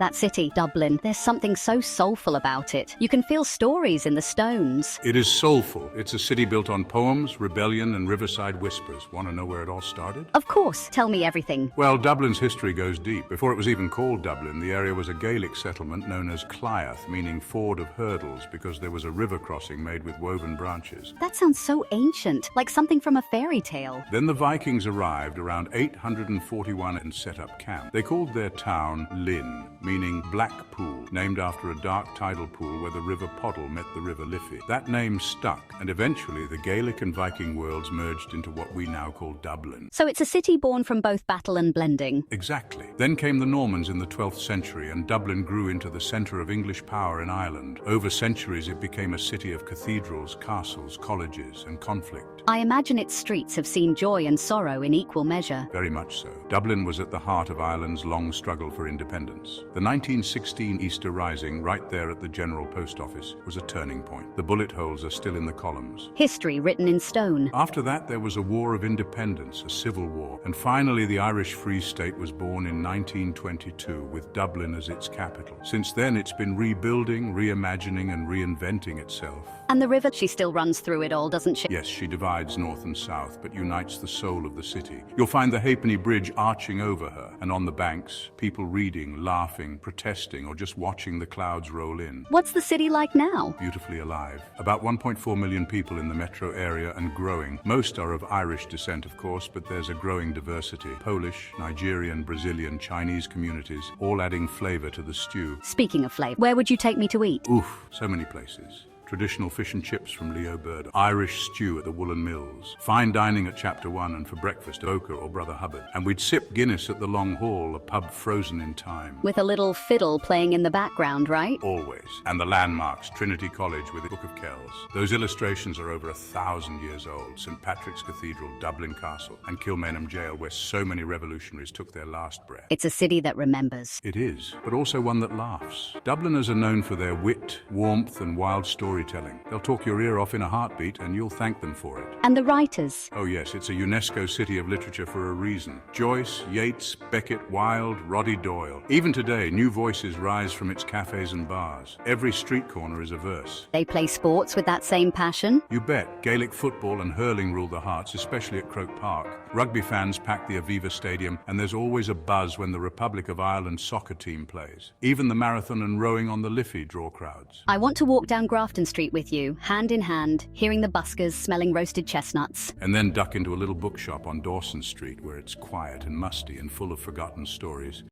That city, Dublin, there's something so soulful about it. You can feel stories in the stones. It is soulful. It's a city built on poems, rebellion, and riverside whispers. Want to know where it all started? Of course, tell me everything. Well, Dublin's history goes deep. Before it was even called Dublin, the area was a Gaelic settlement known as Clyeth, meaning ford of hurdles, because there was a river crossing made with woven branches. That sounds so ancient, like something from a fairy tale. Then the Vikings arrived around 841 and set up camp. They called their town Lynn, meaning black pool, named after a dark tidal pool where the river Poddle met the river Liffey. That name stuck, and eventually the Gaelic and Viking worlds merged into what we now call Dublin. So it's a city born from both battle and blending. Exactly. Then came the Normans in the 12th century, and Dublin grew into the centre of English power in Ireland. Over centuries it became a city of cathedrals, castles, colleges, and conflict. I imagine its streets have seen joy and sorrow in equal measure. Very much so. Dublin was at the heart of Ireland's long struggle for independence. The 1916 Easter Rising, right there at the General Post Office, was a turning point. The bullet holes are still in the columns. History written in stone. After that, there was a war of independence, a civil war, and finally the Irish Free State was born in 1922 with Dublin as its capital. Since then, it's been rebuilding, reimagining, and reinventing itself. And the river, she still runs through it all, doesn't she? Yes, she divides north and south, but unites the soul of the city. You'll find the Halfpenny Bridge arching over her, and on the banks, people reading, laughing, protesting, or just watching the clouds roll in. What's the city like now? Beautifully alive. About 1.4 million people in the metro area and growing. Most are of Irish descent, of course, but there's a growing diversity. Polish, Nigerian, Brazilian, Chinese communities, all adding flavor to the stew. Speaking of flavor, where would you take me to eat? Oof, so many places. Traditional fish and chips from Leo Bird, Irish stew at the Woolen Mills, fine dining at Chapter 1, and for breakfast, Oka or Brother Hubbard. And we'd sip Guinness at the Long Hall, a pub frozen in time. With a little fiddle playing in the background, right? Always. And the landmarks, Trinity College with the Book of Kells. Those illustrations are over 1,000 years old. St. Patrick's Cathedral, Dublin Castle, and Kilmainham Jail, where so many revolutionaries took their last breath. It's a city that remembers. It is, but also one that laughs. Dubliners are known for their wit, warmth, and wild storytelling. They'll talk your ear off in a heartbeat, and you'll thank them for it. And the writers. Oh yes, it's a UNESCO City of Literature for a reason. Joyce, Yeats, Beckett, Wilde, Roddy Doyle. Even today, new voices rise from its cafes and bars. Every street corner is a verse. They play sports with that same passion. You bet. Gaelic football and hurling rule the hearts, especially at Croke Park. Rugby fans pack the Aviva Stadium, and there's always a buzz when the Republic of Ireland soccer team plays. Even the marathon and rowing on the Liffey draw crowds. I want to walk down Grafton Street with you, hand in hand, hearing the buskers, smelling roasted chestnuts. And then duck into a little bookshop on Dawson Street where it's quiet and musty and full of forgotten stories.